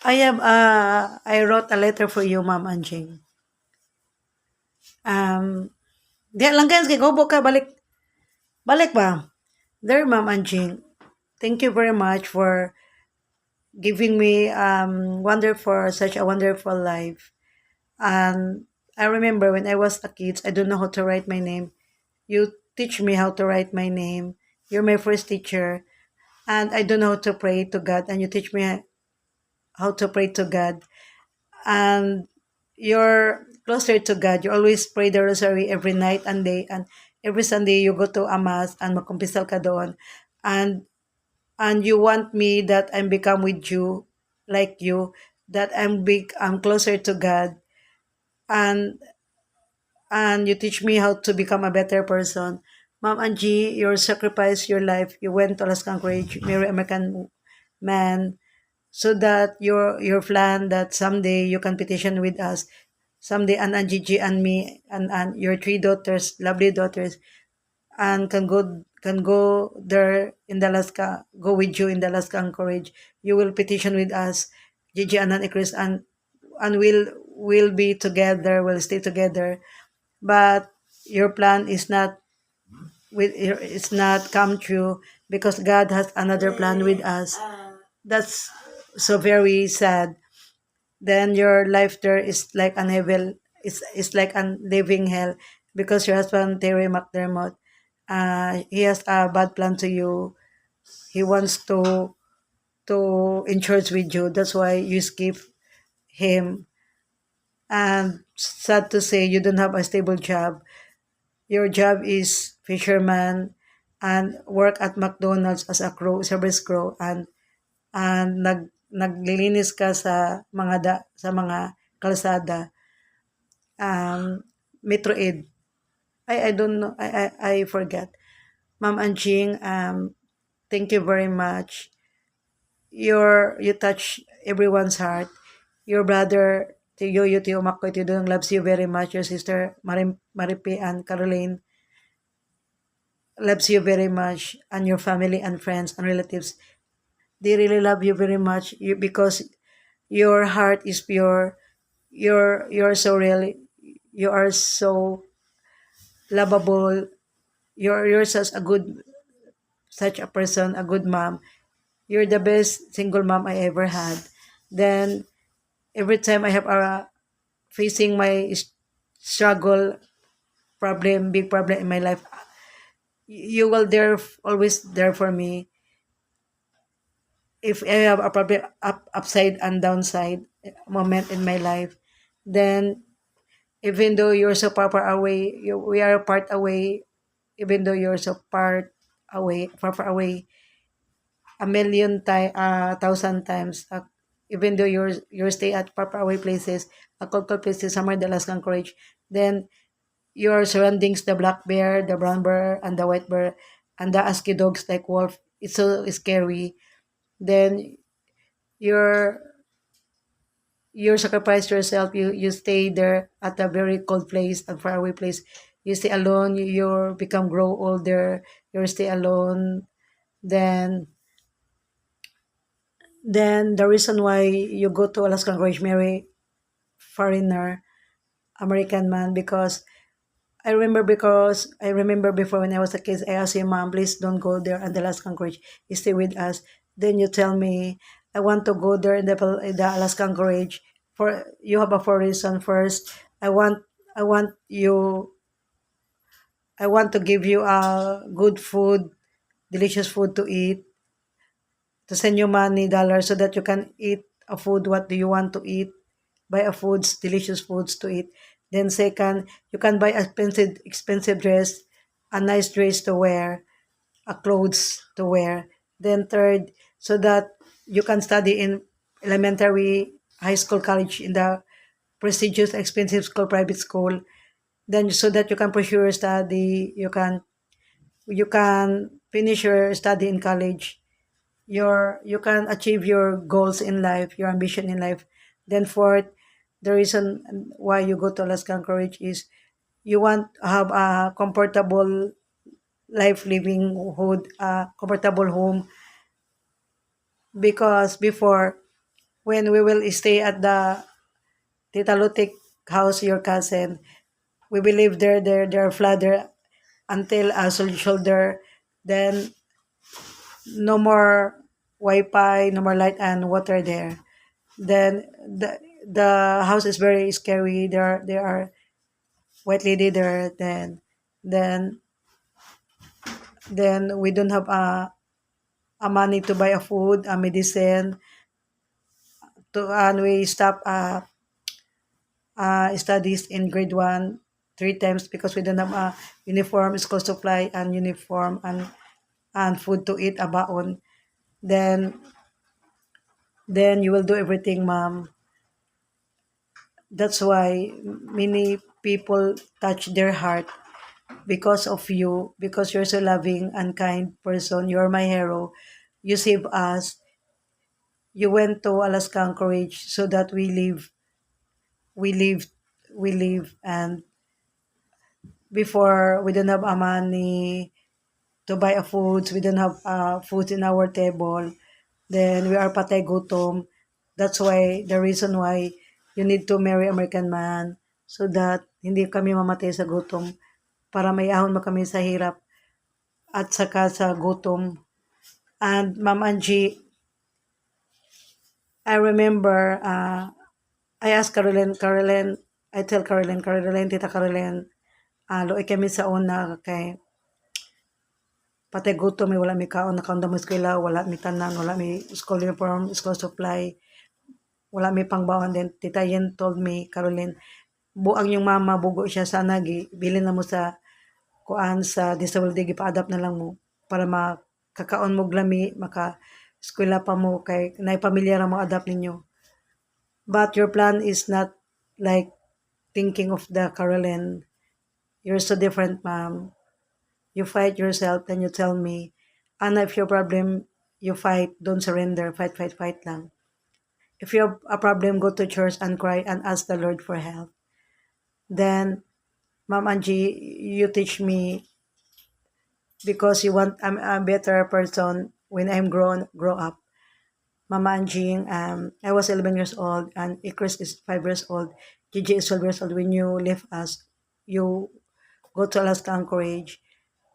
I wrote a letter for you, Ma'am Anjing. Di lang guys, kay Gobo ka, balik, balik ba? There, Ma'am Anjing. Thank you very much for giving me wonderful, such a wonderful life. And I remember when I was a kid, I don't know how to write my name. You teach me how to write my name. You're my first teacher. And I don't know how to pray to God. And you teach me how to pray to God. And you're closer to God. You always pray the rosary every night and day. And every Sunday you go to a mass and magkumpisal ka doon. And you want me that I'm become with you, like you, that I'm closer to God. And you teach me how to become a better person. Ma'am Angie, you sacrificed your life. You went to Alaskan Courage, marry American man, so that your plan that someday you can petition with us. Someday, and Gigi and me and your three daughters, lovely daughters, and can go there in the Alaska, go with you in the Alaska Anchorage. You will petition with us, Gigi and Chris, and we'll be together. We'll stay together. But your plan is not it's not come true because God has another plan with us. That's so very sad. Then your life there is like an hell. It's like a living hell because your husband Terry McDermott, he has a bad plan to you. He wants to in church with you. That's why you skip him. And sad to say, you don't have a stable job. Your job is fisherman and work at McDonald's as a crew, service crew, and naglilinis ka sa mga kalsada, Metro Ed. I don't know. I forget. Ma'am Anjing, thank you very much. You touch everyone's heart. Your brother Tio Makoy Tidong loves you very much. Your sister Maripi and Caroline loves you very much, and your family and friends and relatives, they really love you very much, because your heart is pure. You're so really, you are so lovable. You're such a good, such a person, a good mom. You're the best single mom I ever had. Then every time I have a facing my struggle, problem, big problem in my life, you will there, always there for me. If I have a problem, upside and downside moment in my life, then even though you're so far away, we are part away. Even though you're so far away, a million time, thousand times. Even though you're stay at far away places, a cold places, somewhere in the Alaskan Courage, then your surroundings, the black bear, the brown bear, and the white bear, and the husky dogs like wolf. It's so scary. Then you're you sacrifice yourself. You stay there at a very cold place and far away place. You stay alone. You become grow older. You stay alone. Then the reason why you go to Alaskan Ridge, marry foreigner, American man, because I remember before when I was a kid, I asked your mom, please don't go there at the Alaskan Ridge. You stay with us. Then you tell me, I want to go there in the Alaskan Ridge. For you have a for reason. First, I want you I want to give you a good food, delicious food to eat, to send you money, dollars, so that you can eat a food. What do you want to eat? Buy a foods, delicious foods to eat. Then second, you can buy expensive dress, a nice dress to wear, a clothes to wear. Then third, so that you can study in elementary, high school, college, in the prestigious, expensive school, private school. Then so that you can pursue your study, you can finish your study in college. You can achieve your goals in life, your ambition in life. Then fourth, the reason why you go to Alaskan Courage is you want to have a comfortable life, livelihood, a comfortable home, because before when we will stay at the Tita Lutik house, your cousin, we will live there flood there until shoulder. Then no more Wi-Fi, no more light and water there. Then the house is very scary. There are white lady there. Then then we don't have a money to buy a food, a medicine. And we stop studies in grade 1 3 times because we don't have a uniform, school supply, and uniform and food to eat, a baon. Then you will do everything, ma'am. That's why many people touch their heart because of you, because you're so loving and kind person. You're my hero. You save us. You went to Alaska Anchorage so that we live, and before we don't have a money to buy a food, we don't have food in our table, then we are patay gutom. That's why, the reason why you need to marry American man, so that hindi kami mamatay sa gutom, para may ahon mo kami sa hirap at saka sa gutom. And Ma'am Angie, I remember, I asked Caroline, I tell Caroline, Tita Caroline, loy kami sa una kay patay gutom, may wala mi kaon, nakaunda mo eskwela, wala mi tanan, wala mi school uniform, school supply, wala mi pangbaon. Then Tita Yen told me, Caroline, buang yung mama, bugo siya, sana bilin na mo sa kuan sa disability, gipa-adapt na lang mo para makakaon mo glami, maka eskwela pa mo, kay naipamilya ra mo adapt ninyo. But your plan is not like thinking of the Caroline. You're so different, ma'am. You fight yourself, then you tell me, Anna, if your problem, you fight, don't surrender, fight lang. If you have a problem, go to church and cry and ask the Lord for help. Then, Ma'am Angie, you teach me because you want I'm a better person when I'm grow up. Mama Angie, I was 11 years old and Ikris is 5 years old. Gigi is 12 years old. When you left us, you go to Alaska Anchorage.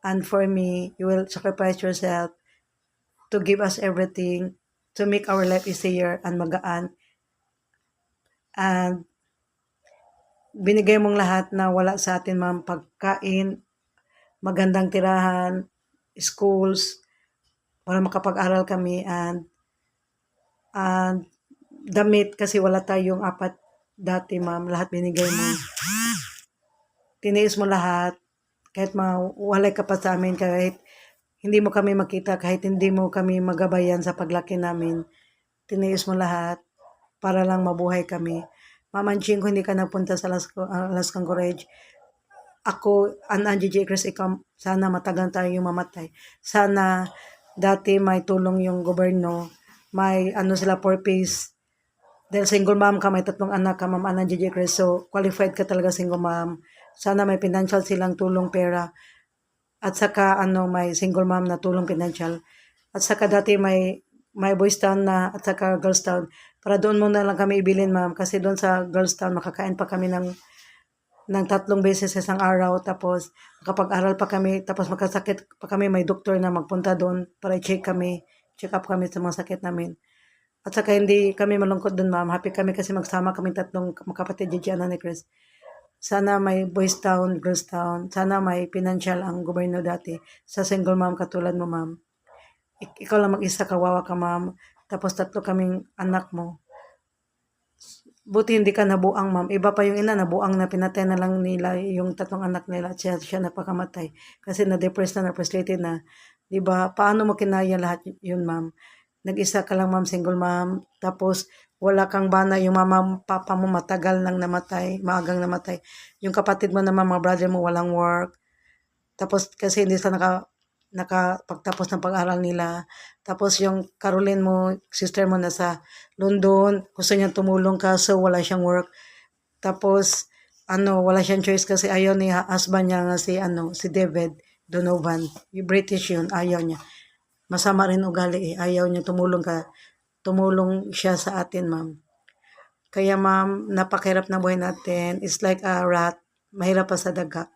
And for me, you will sacrifice yourself to give us everything, to make our life easier and magaan. And binigay mong lahat na wala sa atin, ma'am. Pagkain, magandang tirahan, schools, para makapag-aral kami, and damit, kasi wala tayong apat dati, ma'am. Lahat binigay mo. Tiniis mo lahat. Kahit mawalay ka pa sa amin, kahit hindi mo kami makita, kahit hindi mo kami magabayan sa paglaki namin, tiniis mo lahat para lang mabuhay kami. Ma'am Angie, kung hindi ka nagpunta sa Alaskan Anchorage, ako, Angie J. Chris, ikaw, sana matagal tayong mamatay. Sana dati may tulong yung gobyerno, may sila purpose. Dahil single mom ka, may 3 anak ka, Ma'am Angie J. Chris, so qualified ka talaga single mom. Sana may financial silang tulong pera. At saka may single mom na tulong financial. At saka dati may boys town na, at saka girls town. Para doon muna lang kami ibilin, ma'am, kasi doon sa girls town makakain pa kami ng 3 beses sa isang araw, tapos makapag-aral pa kami, tapos magkasakit pa kami, may doktor na magpunta doon para i-check up kami sa mga sakit namin. At saka hindi kami malungkot doon, ma'am. Happy kami kasi magsama kami 3 magkapatid, Gigi, Anna, ni Chris. Sana may boys town, girls town. Sana may financial ang gobyerno dati sa single mom katulad mo, ma'am. Ikaw lang mag-isa, kawawa ka, ma'am. Tapos 3 kaming anak mo. Buti hindi ka nabuang, ma'am. Iba pa yung ina, nabuang na, pinatay na lang nila yung 3 anak nila. Siya napakamatay. Kasi na-depressed na, frustrated na. Diba? Paano mo kinaya lahat yun, ma'am? Nag-isa ka lang, ma'am, single ma'am. Tapos, wala kang bana, yung mama, papa mo matagal nang namatay, maagang namatay. Yung kapatid mo naman, mga brother mo, walang work. Tapos, kasi hindi sila nakapagtapos ng pag-aral nila. Tapos, yung Caroline mo, sister mo, nasa London, gusto niya tumulong ka, so wala siyang work. Tapos, wala siyang choice kasi ayaw ni husband niya nga si David Donovan. Yung British yun, ayaw niya. Masama rin ugali eh. Ayaw niya tumulong ka. tumulong siya sa atin, ma'am. Kaya ma'am, napakahirap na buhay natin. It's like a rat. Mahirap pa sa daga.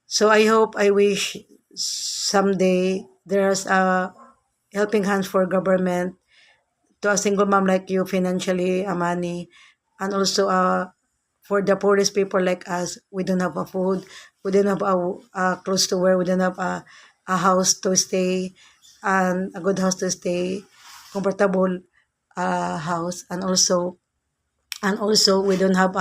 So I hope, I wish someday there's a helping hands for government to a single mom like you financially, money, and also for the poorest people like us. We don't have a food, we don't have a clothes to wear, we don't have a house to stay, and a good house to stay, comfortable house, and also we don't have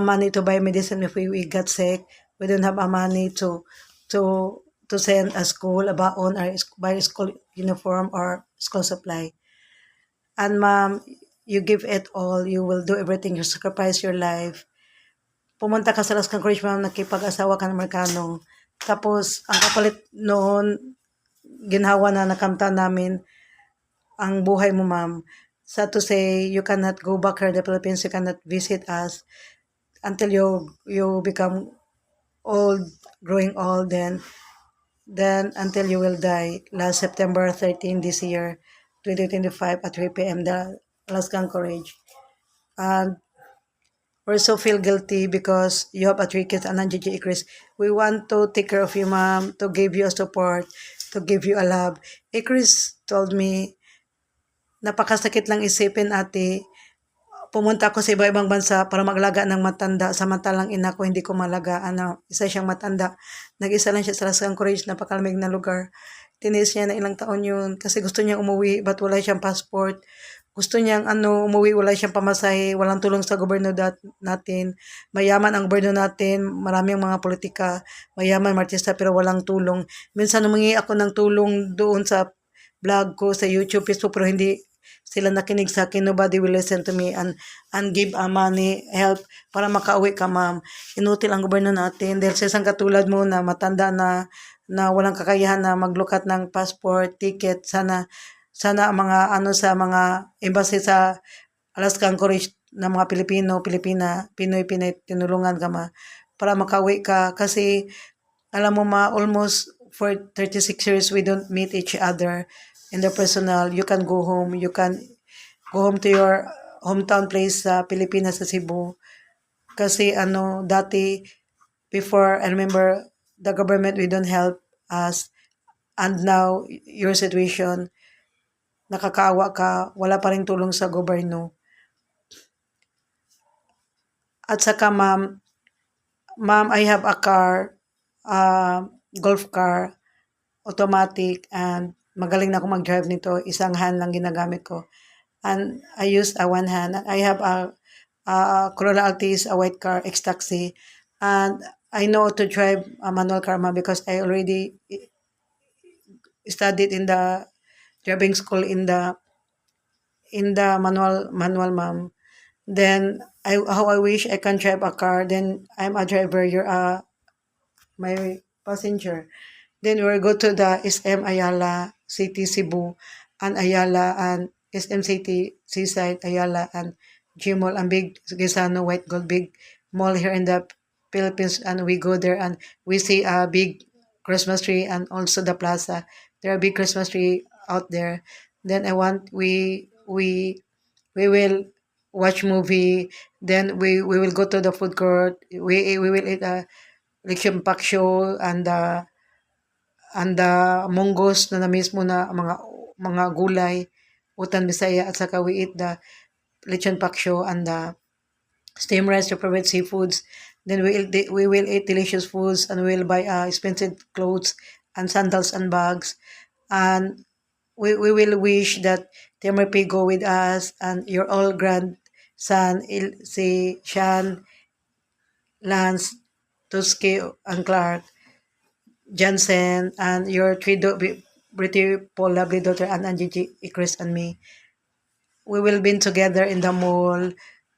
money to buy medicine if we got sick. We don't have money to to send a school, a baon, or buy school uniform or school supply. And ma'am, you give it all. You will do everything. You sacrifice your life. Pumunta ka sa Las Cancourage, ma'am, nakipag-asawa ka ng Amerikano. Tapos, ang kapalit noon, ginhawa na nakamta namin ang buhay mo, ma'am. So to say, you cannot go back here in the Philippines. You cannot visit us until you become old, growing old, then until you will die. Last September 13 this year, 2025 at 3 p.m. the Las Cancourage. And we're so feel guilty because you have a 3 kids and Gigi Chris. We want to take care of you, ma'am, to give you a support, to give you a love. Chris told me, napakasakit lang isipin, ate, pumunta ako sa iba-ibang bansa para maglaga ng matanda. Samantalang ina ko hindi ko malaga. Isa siyang matanda. Nag-isa lang siya sa Las Cancourage, napakalamig na lugar. Tinis niya na ilang taon yun kasi gusto niya umuwi but wala siyang passport. Gusto niyang umuwi, wala siyang pamasahe, walang tulong sa gobyerno natin. Mayaman ang gobyerno natin, maraming mga politika, mayaman, martista, pero walang tulong. Minsan humingi ako ng tulong doon sa vlog ko sa YouTube, Facebook, pero hindi sila nakinig sa akin. Nobody will listen to me and give money, help para makauwi ka, ma'am. Inutil ang gobyerno natin dahil sa isang katulad mo na matanda na walang kakayahan na maglukat ng passport, ticket. Sana ang mga sa mga embassy sa Alaskan Anchorage na mga Pilipino, Pilipina, Pinoy, tinulungan ka, ma, para makauwi ka. Kasi alam mo, ma, almost for 36 years we don't meet each other in the personal. You can go home. You can go home to your hometown place sa Pilipinas, sa Cebu. Kasi dati, before, I remember the government, we don't help us. And now, your situation, nakakaawa ka, wala pa rin tulong sa gobyerno. At saka, ma'am, I have a car, golf car, automatic, and magaling na ako mag-drive nito. Isang hand lang ginagamit ko. And I use a one hand. I have a Corolla Altis, a white car, ex-taxi. And I know to drive a manual car, ma'am, because I already studied in the driving school in the manual, ma'am. Then how I wish I can drive a car. Then I'm a driver. You're my passenger. Then we'll go to the SM Ayala City, Cebu, and Ayala, and SM City, Seaside, Ayala, and Gmall, and big Gisano White Gold, big mall here in the Philippines. And we go there and we see a big Christmas tree and also the plaza. There are big Christmas tree out there. Then we will watch movie. Then we will go to the food court. We will eat a lechon pak show and the munggos na mismo na mga gulay, utan Bisaya, at saka we eat the lechon pak show and the steam rice to provide seafoods. Then we will eat delicious foods and we will buy expensive clothes and sandals and bags. And we will wish that Temerpi go with us and your all grandson, si Sean, Lance, Tuski, and Clark, Jansen, and your three beautiful, lovely daughter, and Gigi, Chris, and me. We will be together in the mall.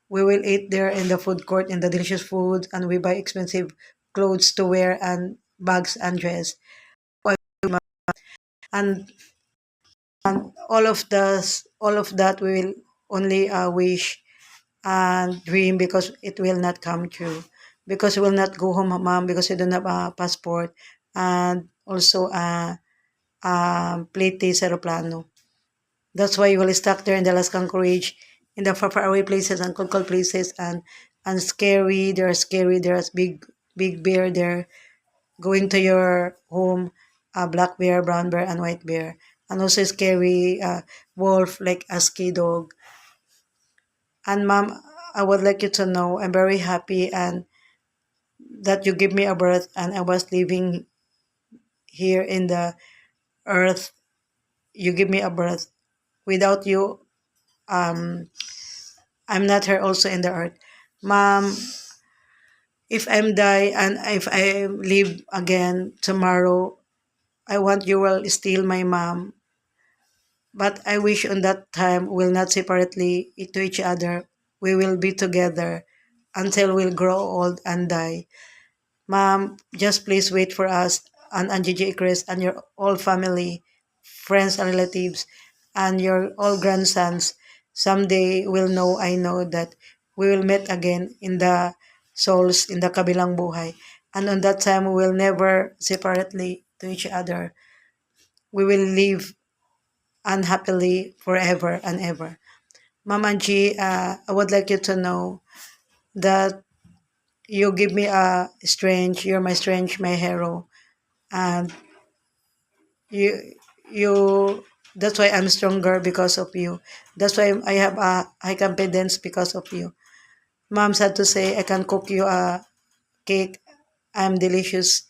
We will eat there in the food court in the delicious food, and we buy expensive clothes to wear and bags and dress. And all of that we will only wish and dream because it will not come true. Because we will not go home, ma'am, because we don't have a passport and also plate sa aeroplano. That's why you will stuck there in the Alaskan Courage, in the far, far away places and cold, cold places, and scary. There's big bear there going to your home, black bear, brown bear, and white bear, and also scary wolf like husky dog. And mom, I would like you to know I'm very happy and that you give me a birth and I was living here in the earth. You give me a birth. Without you, um, I'm not here also in the earth. Mom, if I'm die and if I live again tomorrow, I want you will still my mom. But I wish on that time we'll not separately to each other. We will be together until we'll grow old and die. Mom, just please wait for us and Gigi Chris and your all family, friends and relatives, and your all grandsons. Someday will know, I know that we will meet again in the souls in the kabilang buhay. And on that time, we will never separately to each other. We will live unhappily forever and ever. Mama G, I would like you to know that you give me a strength. You're my strength, my hero, and you you. That's why I'm stronger because of you. That's why I have a high confidence because of you. Mom said to say I can cook you a cake. I'm delicious.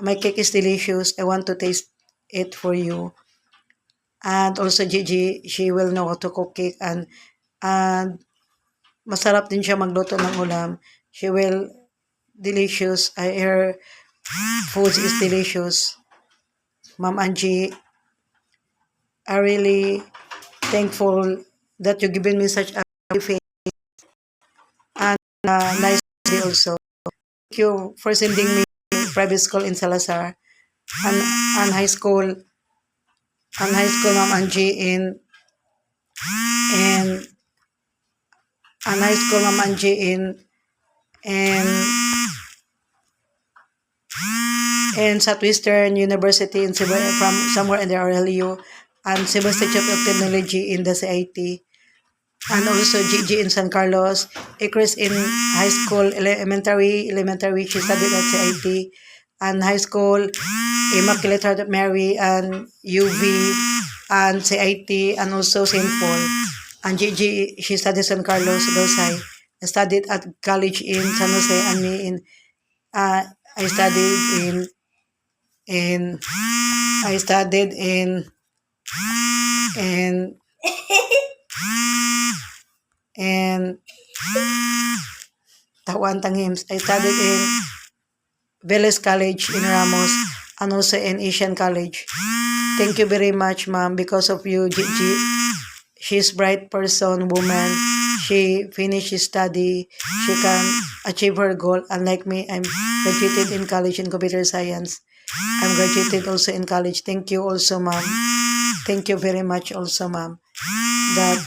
My cake is delicious. I want to taste it for you. And also Gigi, she will know how to cook cake and masarap din siya magluto ng ulam. She will delicious. Her food is delicious. Ma'am Angie, I really thankful that you given me such a faith and nice day also. Thank you for sending me private school in Salazar and, and high school Ma'am Angie in and high school Ma'am Angie in in Southwestern University in Cebu from somewhere in the RLU and Cebu Institute of Technology in the CIT and also Gigi in San Carlos, Chris in high school, elementary, she studied at CIT, and high school, Immaculate Heart of Mary, and UV, and CIT, and also St. Paul. And Gigi, she studied San Carlos, Gosay. I studied at college in San Jose, and me in, I studied in, I studied in, in Tawantang Hymns. I studied in Vélez College in Ramos and also in Asian College. Thank you very much, ma'am. Because of you, Gigi, she's bright person, woman. She finished his study. She can achieve her goal. Unlike me, I'm graduated in college in computer science. I'm graduated also in college. Thank you also, ma'am. Thank you very much also, ma'am. That